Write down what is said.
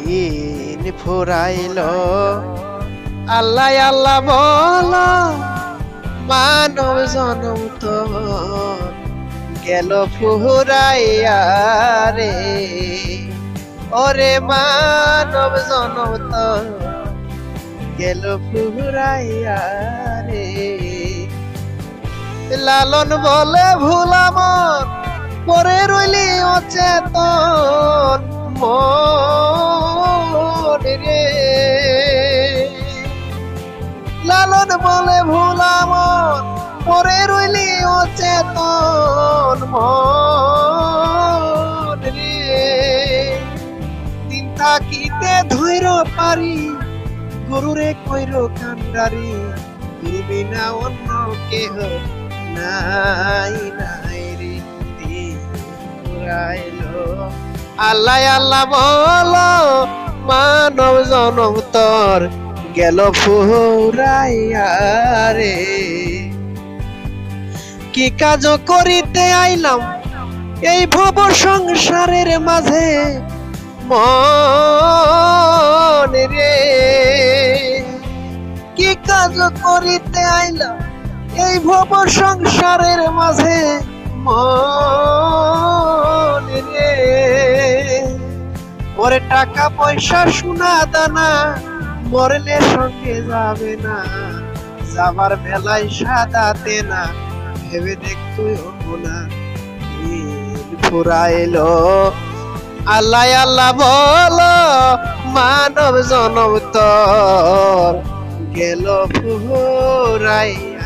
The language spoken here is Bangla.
দিন ফুরাইলো আল্লাহ আল্লাহ বলো মানব জনম তো গেল ফুরাইয়া রে ওরে মানব জনম তো গেল ফুরাইয়া রে লালন বলে ভুলাম পরে রইলি অচেতন মন রে লালন বলে ভুলাম পরে রইলি অচেতন মন রে দিন থাকিতে ধৈর পারি গুরুরে কইর কান্ডারি গুরু বিনা অন্য কেহ নাই নাই রে দিন ফুরাইলো আল্লাহ আল্লাহ বলো মানব জনম তোর গেল ফুরাইয়া রে কি কাজ করিতে আইলাম এই ভব সংসারের মাঝে মন রে কি কাজ করিতে আইলাম এই ভব সংসারের মাঝে মন রে ওরে টাকা পয়সা সোনা দানা মরলে সঙ্গে যাবে না যাবার বেলায় সাদাতে না ভেবে দেখ তুই না ফুরাইলো আল্লাহ আল্লাহ বলো মানব জনম তোর গেল ফুরাইয়া